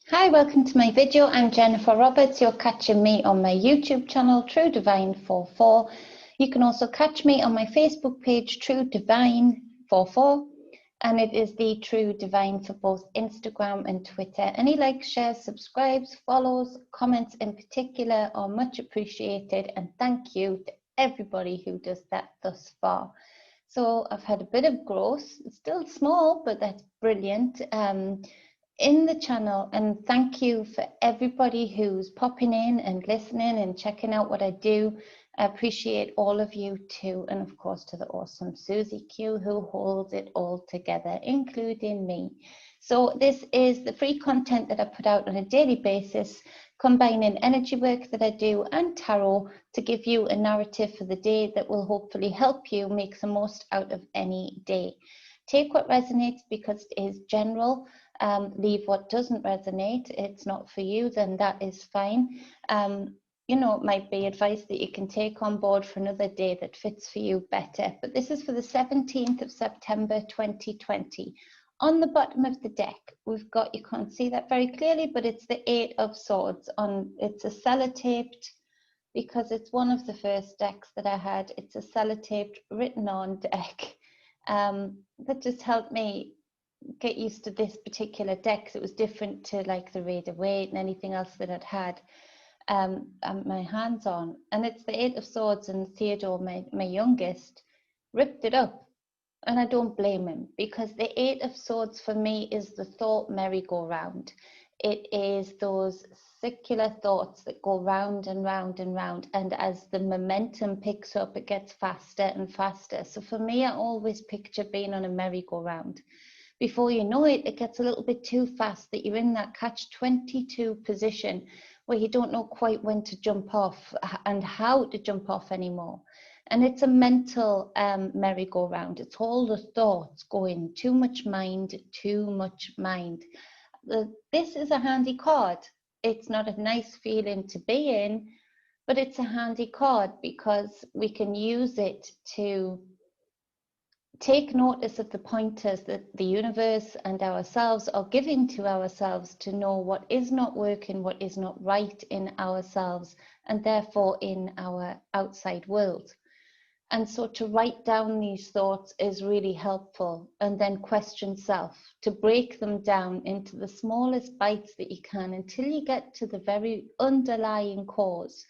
Hi, welcome to my video. I'm Jennifer Roberts. You're catching me on my YouTube channel, True Divine 44. You can also catch me on my Facebook page, True Divine 44, and it is the True Divine for both Instagram and Twitter. Any likes, shares, subscribes, follows, comments in particular are much appreciated, and thank you to everybody who does that thus far. So I've had a bit of growth. It's still small, but that's brilliant. In the channel, and thank you for everybody who's popping in and listening and checking out what I do. I appreciate all of you too, and of course to the awesome Susie Q who holds it all together, including me. So this is the free content that I put out on a daily basis, combining energy work that I do and tarot to give you a narrative for the day that will hopefully help you make the most out of any day. Take what resonates because it is general. Leave what doesn't resonate. It's not for you, then that is fine. You know, it might be advice that you can take on board for another day that fits for you better. But this is for the 17th of September 2020. On the bottom of the deck, we've got, you can't see that very clearly, but it's the 8 of Swords. It's a sellotaped, because it's one of the first decks that I had. It's a sellotaped written on deck. That just helped me get used to this particular deck. It was different to like the Rider-Waite and anything else that I'd had my hands on. And it's the 8 of Swords, and Theodore, my youngest, ripped it up. And I don't blame him, because the 8 of Swords for me is the thought merry-go-round. It is those circular thoughts that go round and round and round, and as the momentum picks up, it gets faster and faster. So for me, I always picture being on a merry-go-round. Before you know it, it gets a little bit too fast, that you're in that catch-22 position where you don't know quite when to jump off and how to jump off anymore. And it's a mental merry-go-round. It's all the thoughts going, too much mind, too much mind. This is a handy card. It's not a nice feeling to be in, but it's a handy card because we can use it to take notice of the pointers that the universe and ourselves are giving to ourselves to know what is not working, what is not right in ourselves, and therefore in our outside world. And so to write down these thoughts is really helpful, and then question self, to break them down into the smallest bites that you can until you get to the very underlying cause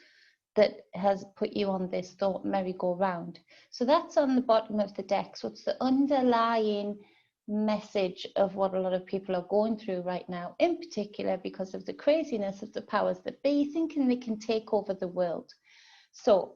that has put you on this thought merry-go-round. So that's on the bottom of the deck. So it's the underlying message of what a lot of people are going through right now, in particular because of the craziness of the powers that be thinking they can take over the world. So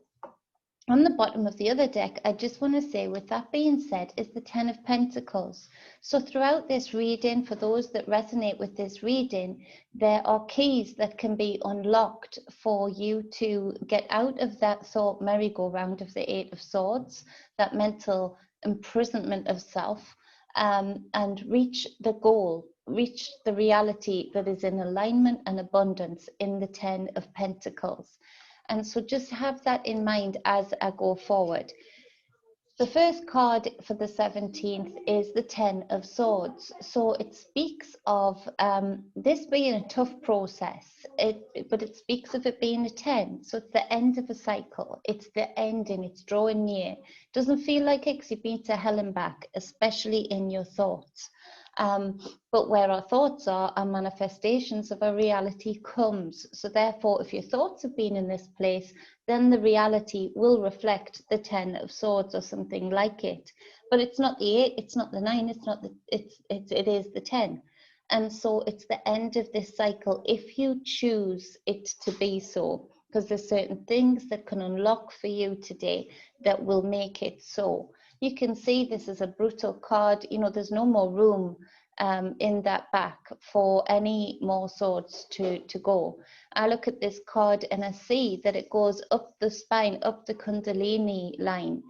on the bottom of the other deck, I just want to say, with that being said, is the 10 of Pentacles. So throughout this reading, for those that resonate with this reading, there are keys that can be unlocked for you to get out of that thought merry-go-round of the 8 of Swords, that mental imprisonment of self, and reach the goal, reach the reality that is in alignment and abundance in the 10 of Pentacles. And so just have that in mind as I go forward. The first card for the 17th is the 10 of Swords. So it speaks of this being a tough process, but it speaks of it being a 10. So it's the end of a cycle. It's the ending. It's drawing near. It doesn't feel like it because you've been to hell and back, especially in your thoughts. But where our thoughts are, our manifestations of our reality comes. So therefore, if your thoughts have been in this place, then the reality will reflect the 10 of Swords or something like it. But it's not the 8, it's not the 9, it's not the, it is the 10. And so it's the end of this cycle if you choose it to be so, because there's certain things that can unlock for you today that will make it so. You can see this is a brutal card. You know, there's no more room in that back for any more swords to go. I look at this card and I see that it goes up the spine, up the Kundalini line.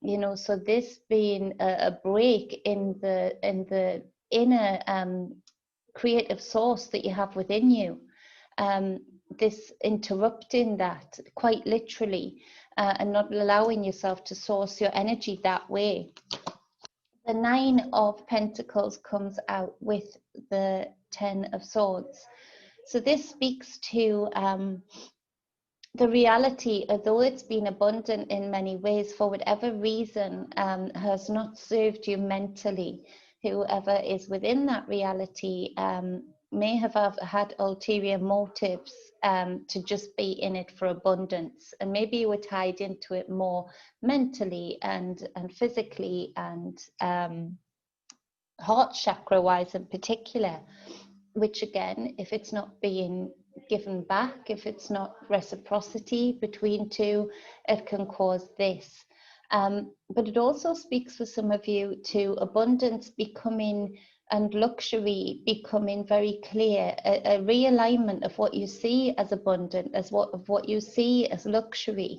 You know, so this being a break in the inner creative source that you have within you. This interrupting that quite literally and not allowing yourself to source your energy that way. The Nine of Pentacles comes out with the Ten of Swords. So this speaks to the reality, although it's been abundant in many ways, for whatever reason has not served you mentally. Whoever is within that reality may have had ulterior motives to just be in it for abundance, and maybe you were tied into it more mentally and physically and heart chakra wise in particular, which again, if it's not being given back, if it's not reciprocity between two, it can cause this. But it also speaks for some of you to abundance becoming and luxury becoming very clear, a realignment of what you see as abundant, as what you see as luxury.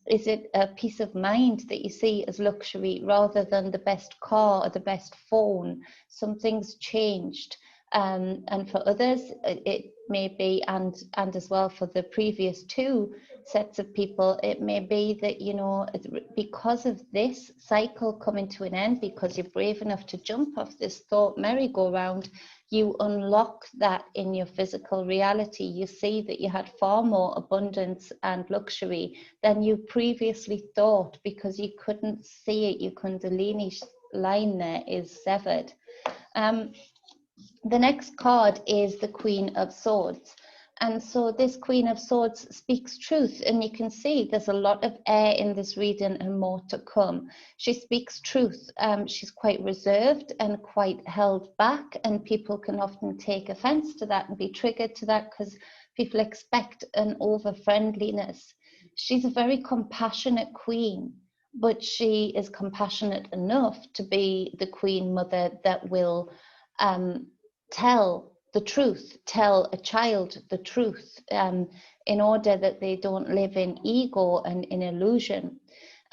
Is it a peace of mind that you see as luxury rather than the best car or the best phone? Something's changed. And for others, it may be, and as well for the previous two sets of people, it may be that, you know, because of this cycle coming to an end, because you're brave enough to jump off this thought merry-go-round, you unlock that in your physical reality. You see that you had far more abundance and luxury than you previously thought, because you couldn't see it. Your Kundalini line there is severed. The next card is the Queen of Swords. And so this Queen of Swords speaks truth, and you can see there's a lot of air in this reading and more to come. She speaks truth. She's quite reserved and quite held back, and people can often take offense to that and be triggered to that because people expect an over-friendliness. She's a very compassionate queen, but she is compassionate enough to be the queen mother that will tell the truth, tell a child the truth, in order that they don't live in ego and in illusion.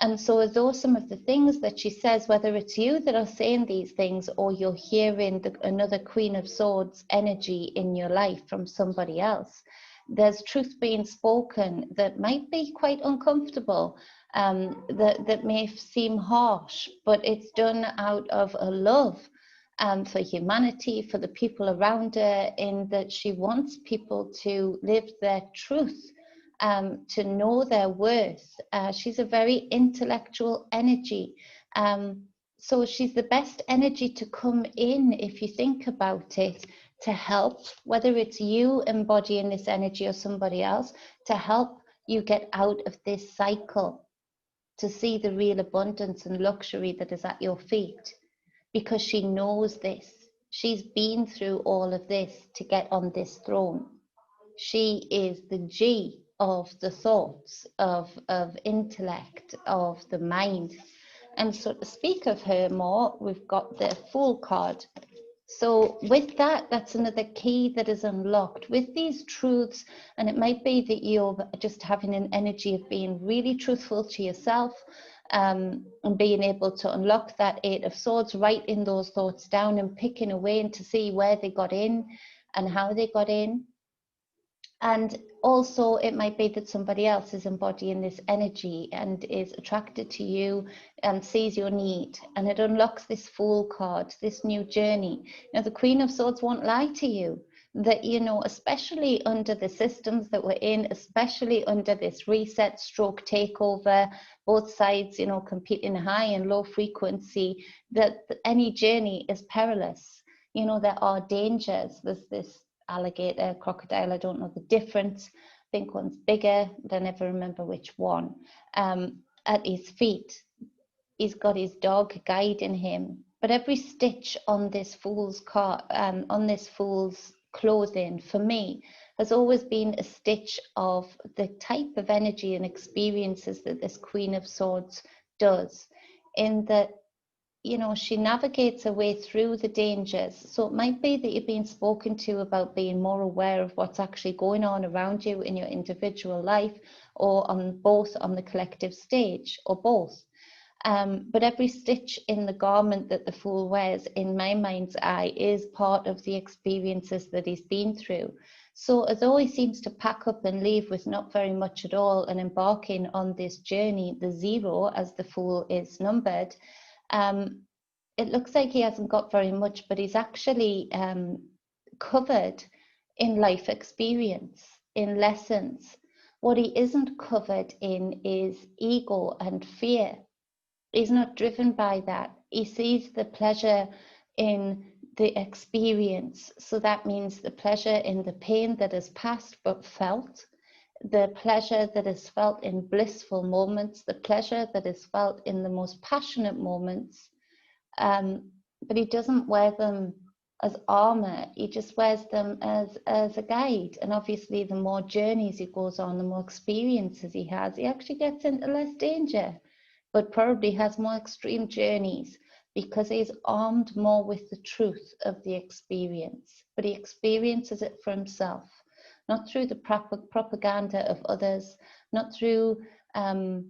And so those some of the things that she says, whether it's you that are saying these things or you're hearing another Queen of Swords energy in your life from somebody else, there's truth being spoken that might be quite uncomfortable, that may seem harsh, but it's done out of a love for humanity, for the people around her, in that she wants people to live their truth, to know their worth. She's a very intellectual energy. So she's the best energy to come in, if you think about it, to help, whether it's you embodying this energy or somebody else, to help you get out of this cycle, to see the real abundance and luxury that is at your feet. Because she knows this. She's been through all of this to get on this throne. She is the G of the thoughts, of intellect, of the mind. And so to speak of her more, we've got the Fool card. So with that, that's another key that is unlocked with these truths. And it might be that you're just having an energy of being really truthful to yourself, and being able to unlock that Eight of Swords, writing those thoughts down and picking away and to see where they got in and how they got in. And also it might be that somebody else is embodying this energy and is attracted to you and sees your need, and it unlocks this Fool card, this new journey. Now the Queen of Swords won't lie to you, that, you know, especially under the systems that we're in, especially under this reset stroke takeover, both sides, you know, competing high and low frequency, that any journey is perilous. You know, there are dangers. There's this alligator, crocodile, I don't know the difference. I think one's bigger, but I never remember which one. At his feet, he's got his dog guiding him. But every stitch on this Fool's on this Fool's clothing, for me, has always been a stitch of the type of energy and experiences that this Queen of Swords does, in that, you know, she navigates her way through the dangers. So it might be that you're being spoken to about being more aware of what's actually going on around you in your individual life, or on both on the collective stage, or both. But every stitch in the garment that the Fool wears, in my mind's eye, is part of the experiences that he's been through. So although he seems to pack up and leave with not very much at all, and embarking on this journey, the zero, as the Fool is numbered, it looks like he hasn't got very much, but he's actually covered in life experience, in lessons. What he isn't covered in is ego and fear. He's not driven by that. He sees the pleasure in the experience. So that means the pleasure in the pain that is past but felt, the pleasure that is felt in blissful moments, the pleasure that is felt in the most passionate moments. But he doesn't wear them as armor. He just wears them as a guide. And obviously, the more journeys he goes on, the more experiences he has, he actually gets into less danger, but probably has more extreme journeys because he's armed more with the truth of the experience. But he experiences it for himself, not through the propaganda of others, not through the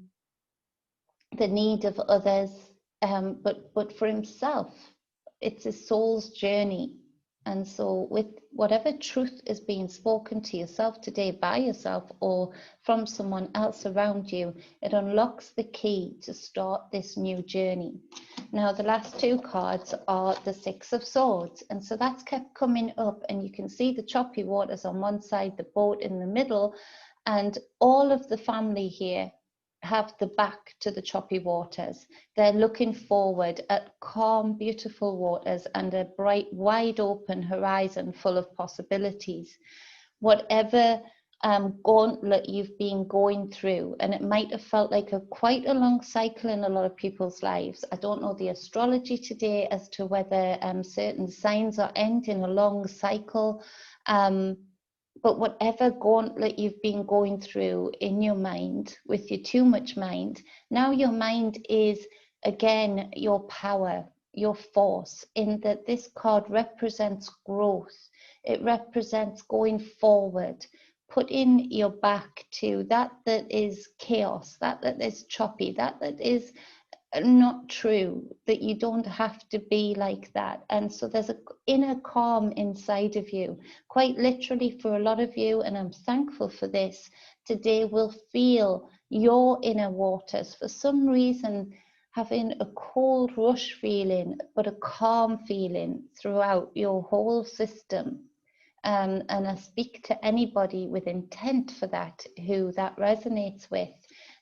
need of others, but for himself. It's his soul's journey. And so with whatever truth is being spoken to yourself today by yourself or from someone else around you, it unlocks the key to start this new journey. Now, the last two cards are the Six of Swords. And so that's kept coming up, and you can see the choppy waters on one side, the boat in the middle, and all of the family here have the back to the choppy waters. They're looking forward at calm, beautiful waters and a bright, wide open horizon full of possibilities. Whatever gauntlet you've been going through, and it might have felt like quite a long cycle in a lot of people's lives. I don't know the astrology today as to whether certain signs are ending a long cycle, but whatever gauntlet you've been going through in your mind, with your too much mind, now your mind is, again, your power, your force, in that this card represents growth. It represents going forward, putting your back to that is chaos, that is choppy, that is not true, that you don't have to be like that. And so there's an inner calm inside of you, quite literally for a lot of you, and I'm thankful for this. Today will feel your inner waters for some reason having a cold rush feeling, but a calm feeling throughout your whole system. And I speak to anybody with intent for that, who that resonates with.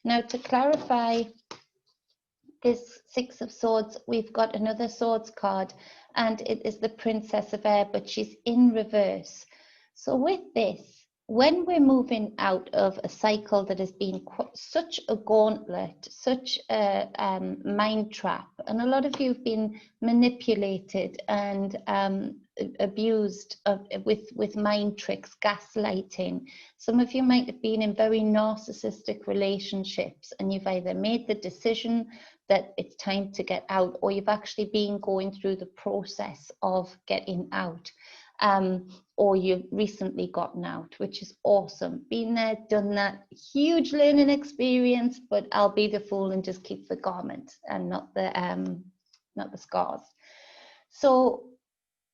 Now, to clarify this Six of Swords, we've got another swords card, and it is the Princess of Air, but she's in reverse. So with this, when we're moving out of a cycle that has been such a gauntlet, such a mind trap, and a lot of you have been manipulated and abused with mind tricks, gaslighting. Some of you might have been in very narcissistic relationships, and you've either made the decision that it's time to get out, or you've actually been going through the process of getting out, or you've recently gotten out, which is awesome. Been there, done that, huge learning experience, but I'll be the fool and just keep the garment and not the scars. So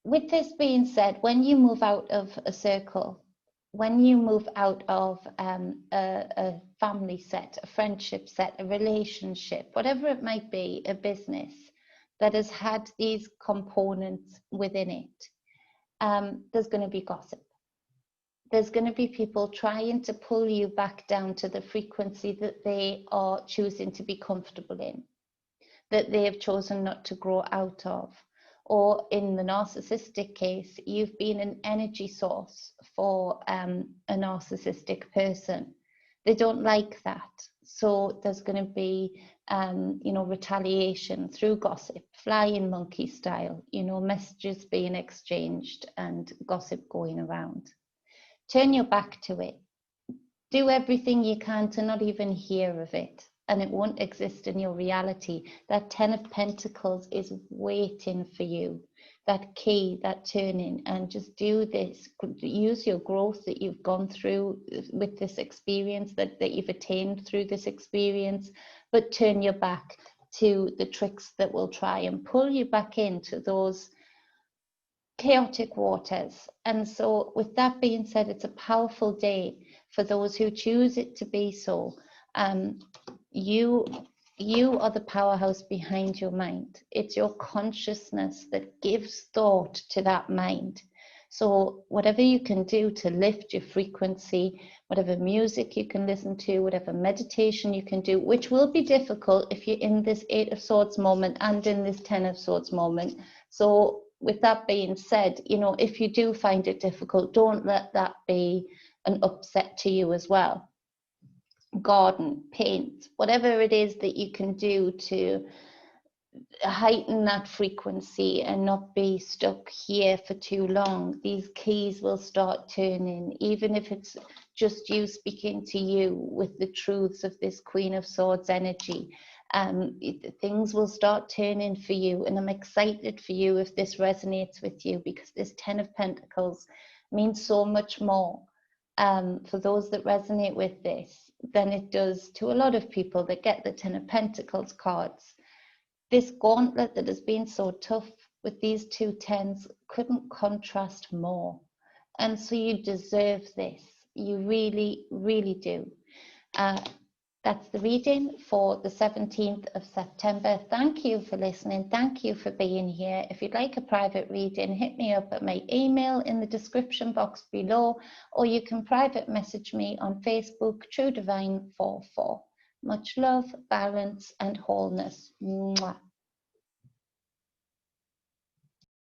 with this being said, when you move out of a circle, when you move out of a family set, a friendship set, a relationship, whatever it might be, a business that has had these components within it, there's going to be gossip. There's going to be people trying to pull you back down to the frequency that they are choosing to be comfortable in, that they have chosen not to grow out of. Or in the narcissistic case, you've been an energy source for a narcissistic person. They don't like that. So there's going to be, retaliation through gossip, flying monkey style, messages being exchanged and gossip going around. Turn your back to it. Do everything you can to not even hear of it, and it won't exist in your reality. That 10 of Pentacles is waiting for you, that key, that turning, and just do this. Use your growth that you've gone through with this experience, that you've attained through this experience, but turn your back to the tricks that will try and pull you back into those chaotic waters. And so with that being said, it's a powerful day for those who choose it to be so. You You are the powerhouse behind your mind. It's your consciousness that gives thought to that mind. So whatever you can do to lift your frequency, whatever music you can listen to, whatever meditation you can do, which will be difficult if you're in this 8 of Swords moment and in this 10 of Swords moment. So with that being said, you know, if you do find it difficult, don't let that be an upset to you as well. Garden, paint, whatever it is that you can do to heighten that frequency and not be stuck here for too long. These keys will start turning, even if it's just you speaking to you with the truths of this Queen of Swords energy. Things will start turning for you, and I'm excited for you if this resonates with you, because this 10 of Pentacles means so much more for those that resonate with this than it does to a lot of people that get the 10 of Pentacles cards. This gauntlet that has been so tough with these two tens couldn't contrast more. And so you deserve this. You really, really do. That's the reading for the 17th of September. Thank you for listening. Thank you for being here. If you'd like a private reading, hit me up at my email in the description box below, or you can private message me on Facebook, True Divine 44. Much love, balance, and wholeness. Mwah.